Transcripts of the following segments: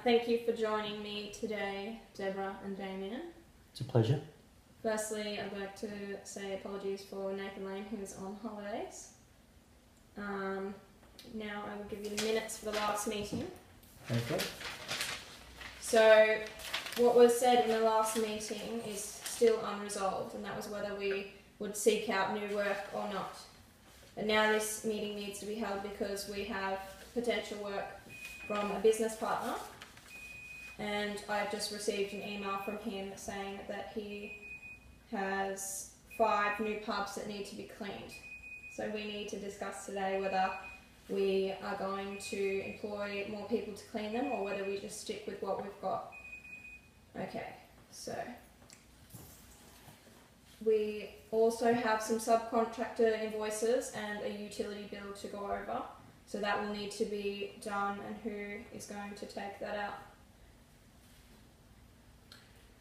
thank you for joining me today, Deborah and Damien. It's a pleasure. Firstly, I'd like to say apologies for Nathan Lane, who is on holidays. Now I will give you the minutes for the last meeting. Okay. So, what was said in the last meeting is still unresolved, and that was whether we would seek out new work or not. But now this meeting needs to be held because we have potential work from a business partner, and I've just received an email from him saying that he has 5 new pubs that need to be cleaned. So we need to discuss today whether we are going to employ more people to clean them or whether we just stick with what we've got. Okay, so we also have some subcontractor invoices and a utility bill to go over. So that will need to be done, and who is going to take that out?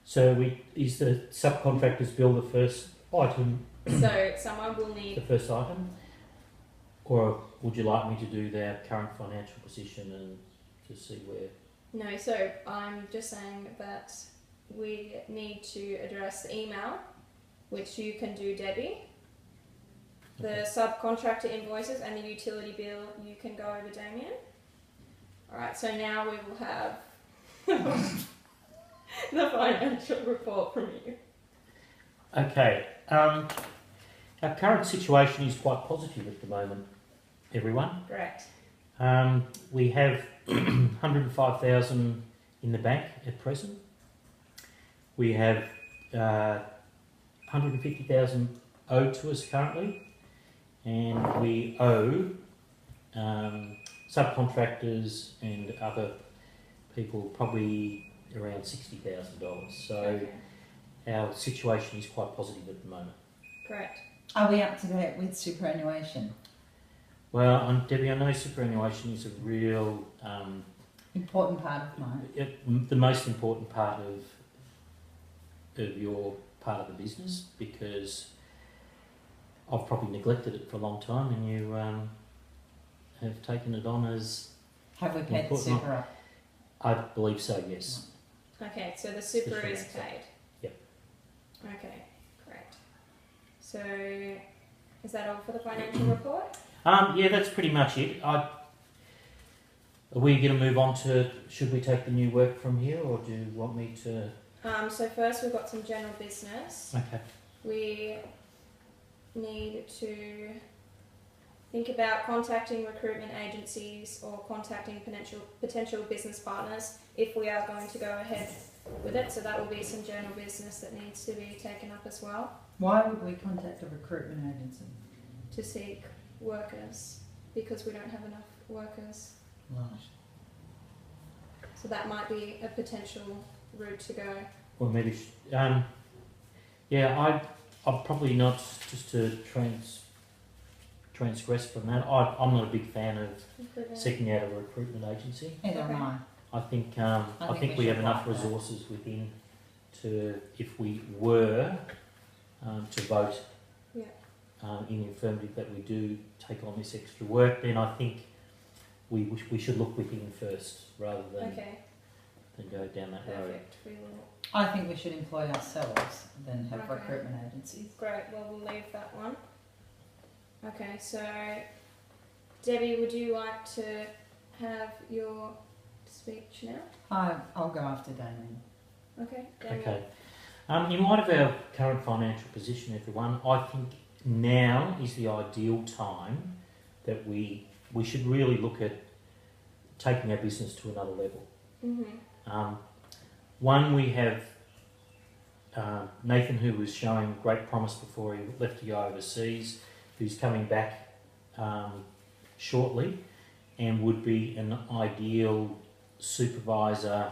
So is the subcontractor's bill the first item? So someone will The need, first item? Or would you like me to do their current financial position and to see where? no, so I'm just saying that we need to address the email, which you can do, Debbie. The subcontractor invoices and the utility bill you can go over, Damien. Alright, so now we will have the financial report from you. Okay. Our current situation is quite positive at the moment, everyone. Great. We have 105,000 in the bank at present. We have 150,000 owed to us currently, and we owe subcontractors and other people probably around $60,000. So Okay. our situation is quite positive at the moment. Great. Are we up to date with superannuation? Well, Debbie, I know superannuation is a real Important part of mine. the most important part of your part of the business, because I've probably neglected it for a long time, and you have taken it on as Have we paid the Important. super up? I believe so. Yes. Okay, so the super Super is answer. paid. Yep. Okay, great. So, is that all for the financial report? Yeah, that's pretty much it. Are we going to move on to? Should we take the new work from here, or do you want me to? So first we've got some general business. Okay. We need to think about contacting recruitment agencies or contacting potential business partners if we are going to go ahead with it. So that will be some general business that needs to be taken up as well, Why would we contact a recruitment agency? to seek workers, because we don't have enough workers. Right. So that might be a potential route to go. Or maybe. Yeah, I'll probably not, just to transgress from that. I'm not a big fan of Recruitment. seeking out a recruitment agency. Neither Okay. am I. I think think we we have should enough like that. resources within to, if we were to vote Yeah. in the affirmative that we do take on this extra work, then I think we should look within first rather than Okay, go down that road. perfect. We will. I think we should employ ourselves than have Okay. recruitment agencies. Great, well, we'll leave that one. Okay, so Debbie, would you like to have your speech now? I'll go after Damien. Okay, Damien. Okay. In light of our current financial position, everyone, I think now is the ideal time that we should really look at taking our business to another level. Mm-hmm. One, we have Nathan, who was showing great promise before he left to go overseas, who's coming back shortly and would be an ideal supervisor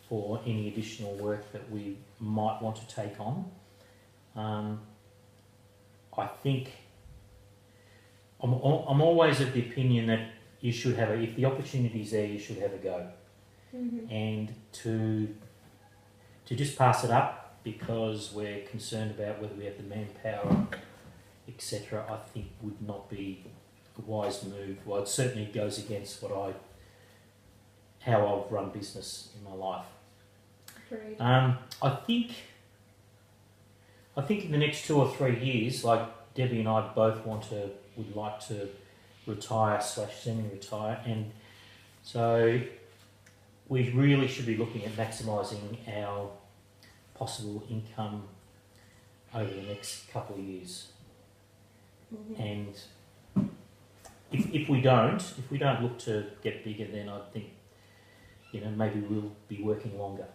for any additional work that we might want to take on. I think I'm always of the opinion that you should have if the opportunity's there, you should have a go. Mm-hmm. And to just pass it up because we're concerned about whether we have the manpower, etc., I think would not be a wise move. Well, it certainly goes against what I how I've run business in my life. Agreed. I think in the next 2 or 3 years, like Debbie and I both would like to retire / semi-retire, and so we really should be looking at maximising our possible income over the next couple of years. Mhm. And if we don't look to get bigger, then I think maybe we'll be working longer.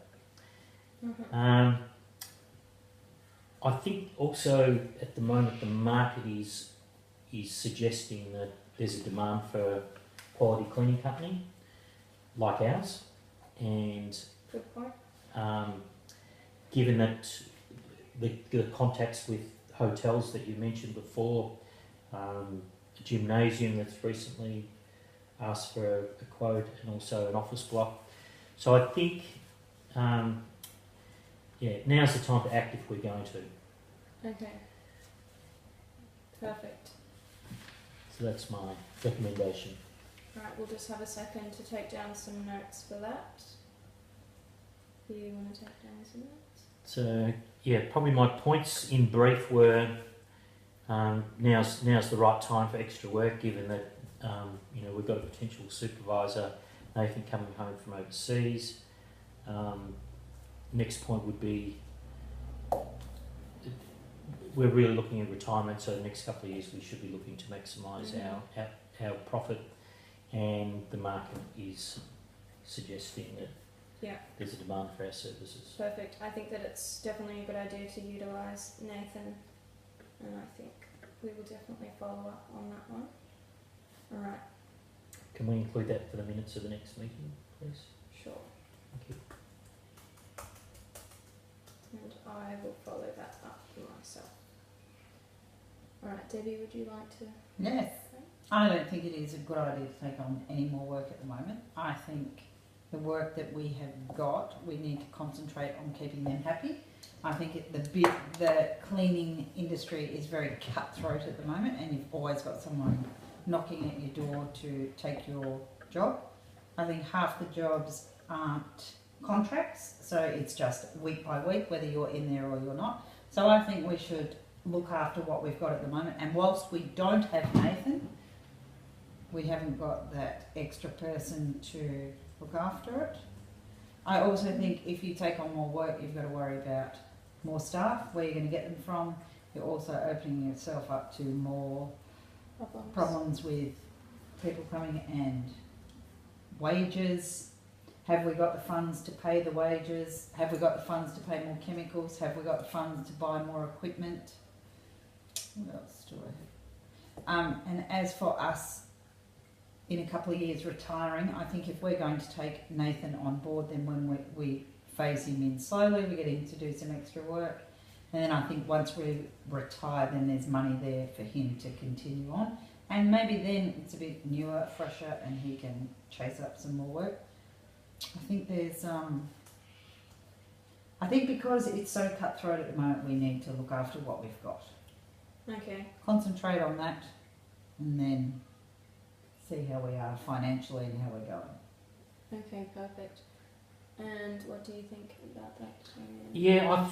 Mhm. I think also at the moment the market is suggesting that there's a demand for a quality cleaning company like ours, and Good point. given that the contacts with hotels that you mentioned before, a gymnasium that's recently asked for a quote, and also an office block. So I think, now's the time to act if we're going to. Okay. Perfect. So that's my recommendation. Right, we'll just have a second to take down some notes for that. Do you want to take down some notes? So probably my points in brief were now's the right time for extra work, given that we've got a potential supervisor, Nathan, coming home from overseas. Next point would be we're really looking at retirement, so the next couple of years we should be looking to maximise our profit, and the market is suggesting that there's a demand for our services. Perfect. I think that it's definitely a good idea to utilise Nathan, and I think we will definitely follow up on that one. Alright, Can we include that for the minutes of the next meeting, please? sure. Thank you. And I will follow that up myself. Alright, Debbie, would you like to? Yes. I don't think it is a good idea to take on any more work at the moment. I think the work that we have got, we need to concentrate on keeping them happy. I think the cleaning industry is very cutthroat at the moment, and you've always got someone knocking at your door to take your job. I think half the jobs aren't contracts, so it's just week by week whether you're in there or you're not. So I think we should look after what we've got at the moment, and whilst we don't have Nathan, we haven't got that extra person to look after it. I also think if you take on more work, you've got to worry about more staff, where you're going to get them from. You're also opening yourself up to more problems with people coming, and wages. Have we got the funds to pay the wages? Have we got the funds to pay more chemicals? Have we got the funds to buy more equipment? What else do I have? And as for us, in a couple of years retiring, I think if we're going to take Nathan on board, then when we phase him in slowly, we get him to do some extra work, and then I think once we retire, then there's money there for him to continue on, and maybe then it's a bit newer, fresher, and he can chase up some more work. I think there's I think because it's so cutthroat at the moment, we need to look after what we've got. Okay. Concentrate on that, and then see how we are financially and how we're going. Okay, perfect. And what do you think about that? Yeah,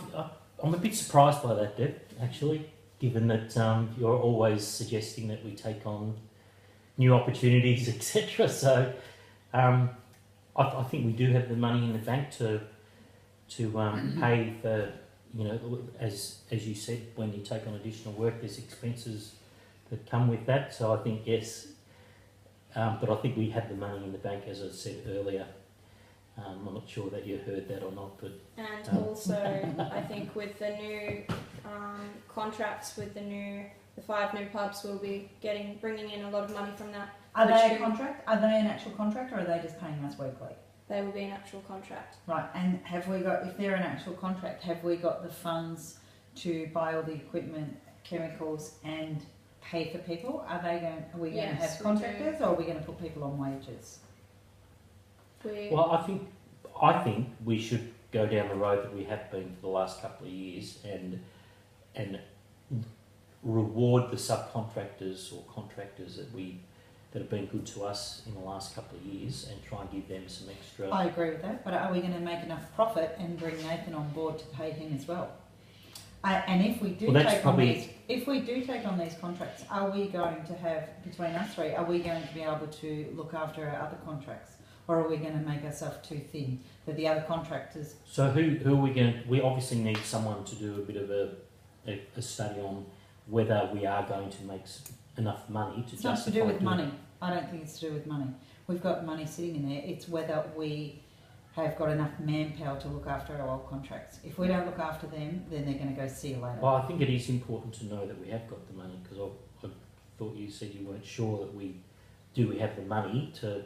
I'm a bit surprised by that, Deb, actually, given that you're always suggesting that we take on new opportunities, etc. So I think we do have the money in the bank to pay for, as you said, when you take on additional work, there's expenses that come with that. So I think yes, but I think we have the money in the bank, as I said earlier. I'm not sure that you heard that or not, but and also I think with the new contracts with the 5 new pubs, we'll be bringing in a lot of money from that. Are they a contract? Are they an actual contract, or are they just paying us weekly? They will be an actual contract. Right, and have we got, if they're an actual contract, have we got the funds to buy all the equipment, chemicals, and pay for people? Are we going to Yes, have we contractors, or are we going to put people on wages? well, I think we should go down the road that we have been for the last couple of years, and reward the subcontractors or contractors that we that have been good to us in the last couple of years and try and give them some extra. I agree with that, but are we going to make enough profit and bring Nathan on board to pay him as well? And if we do Well, that's take probably- on these, if we do take on these contracts, are we going to have, between us three, are we going to be able to look after our other contracts, or are we going to make ourselves too thin that the other contractors? So who are we going to... We obviously need someone to do a bit of a study on whether we are going to make enough money to It's not to justify do with doing money. I don't think it's to do with money. We've got money sitting in there. It's whether we have got enough manpower to look after our old contracts. If we don't look after them, then they're going to go see you later. Well, I think it is important to know that we have got the money, because I thought you said you weren't sure that we have the money to...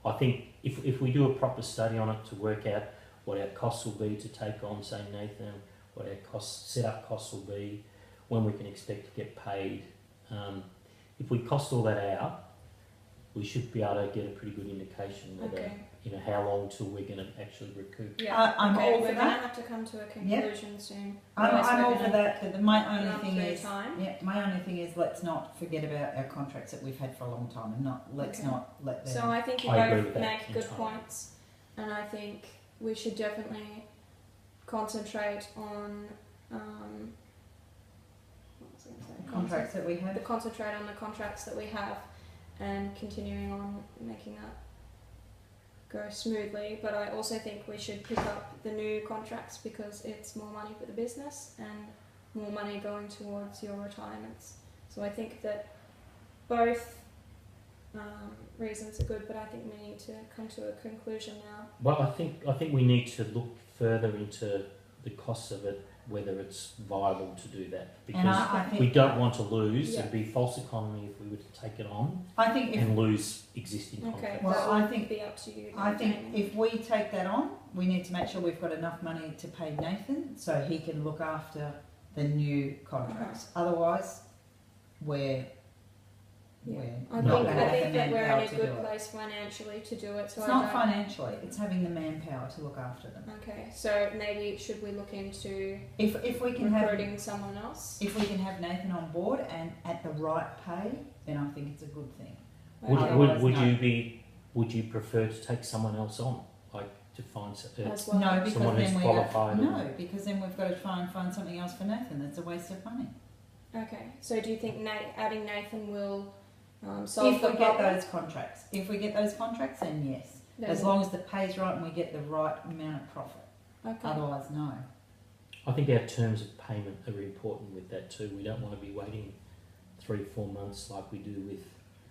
I think if we do a proper study on it to work out what our costs will be to take on, say, Nathan, what our setup costs will be, when we can expect to get paid. If we cost all that out, we should be able to get a pretty good indication whether, Okay. how long till we're going to actually recoup. Yeah. I'm okay, all we're for gonna that. have to come to a conclusion soon. I'm Otherwise we're all for gonna that. But my only run thing through is, time. yeah, my only thing is, let's not forget about our contracts that we've had for a long time, and let's Okay. not let them. So I think you I agree both with that make good entirely. points, and I think we should definitely concentrate on what was I gonna say? contracts that we have. Concentrate on the contracts that we have, and continuing on making that go smoothly. But I also think we should pick up the new contracts because it's more money for the business and more money going towards your retirements. So I think that both reasons are good, but I think we need to come to a conclusion now. Well, I think we need to look further into the costs of it, whether it's viable to do that, because And I think we don't want to lose. Yeah. It'd be false economy if we were to take it on I think if and lose existing Okay, contracts. Well, that I would think- be up to you. I think Damien. if we take that on, we need to make sure we've got enough money to pay Nathan so he can look after the new contracts. Otherwise, we're Yeah. we're I not think, going to I have think the that we're in manpower a to do good it. place financially to do it. So It's I not don't. financially; it's having the manpower to look after them. Okay, so maybe should we look into If we can have recruiting someone else? if we can have Nathan on board and at the right pay, then I think it's a good thing. Would, Okay. Otherwise, would no. would you prefer to take someone else on, like to find As well. No, because someone then who's we qualified have, and- no, because then we've got to try and find something else for Nathan. That's a waste of money. Okay, so do you think adding Nathan will solve If the we get problem? those contracts, then yes. Then- As long as the pay's right and we get the right amount of profit. Okay. Otherwise, no. I think our terms of payment are important with that too. We don't want to be waiting 3-4 months like we do with...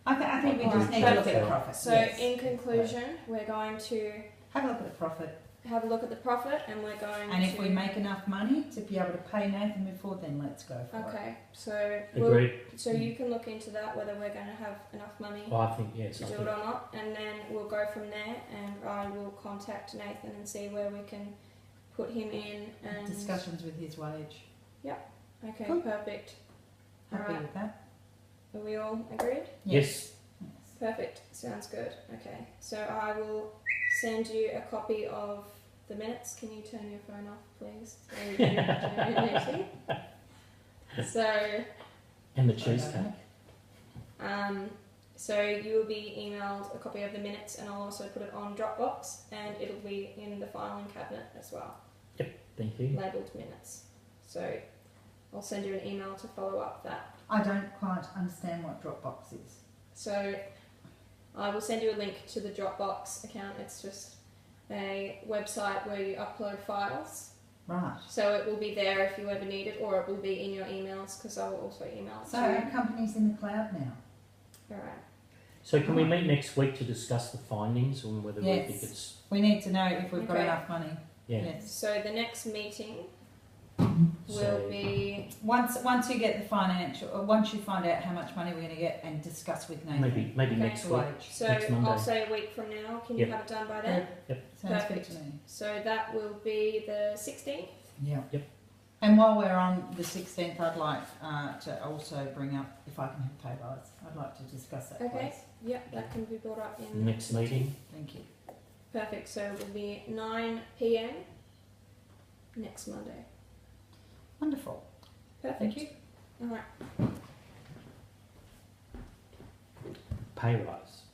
I think we Alright, just need to look at the perfect. profit. So yes. in conclusion, we're going to Have a look at the profit. have a look at the profit, and we're going And to. if we make enough money to be able to pay Nathan before, then let's go for it. Okay, so we'll, Agreed? so you can look into that whether we're going to have enough money Well, I think, yes. to I do think it or not, and then we'll go from there. And I will contact Nathan and see where we can put him in. And Discussions with his wage. Okay, Cool. perfect. Happy Alright. with that? Uh, Are we all agreed? Yes. Yes. Perfect. Sounds good. Okay, so I will send you a copy of the minutes. Can you turn your phone off, please? So we can do your meeting. So, And the cheesecake. so you will be emailed a copy of the minutes, and I'll also put it on Dropbox, and it'll be in the filing cabinet as well, Thank you. labelled minutes. So I'll send you an email to follow up that. I don't quite understand what Dropbox is. So I will send you a link to the Dropbox account. It's just a website where you upload files. Right. So it will be there if you ever need it, or it will be in your emails, because I will also email it So to our you. company's in the cloud now. Alright. So can we meet next week to discuss the findings and whether we Yes. think it's... We need to know if we've got Okay. enough money. Yeah. Yes. So the next meeting will So- be Once you get the financial, once you find out how much money we're going to get and discuss with Nathan. Maybe Okay. next the week. wage. so Next Monday. I'll say a week from now. Can you Yep. have it done by then? Sounds Perfect. good to me. So that will be the 16th. Yeah. Yep. And while we're on the 16th, I'd like to also bring up if I can have pay rise. I'd like to discuss that, Okay. please. Yep, that can be brought up in Next meeting. Thank you. Perfect. So it will be 9 p.m. next Monday. Wonderful. Perfect. Thank you. All right. pay rise.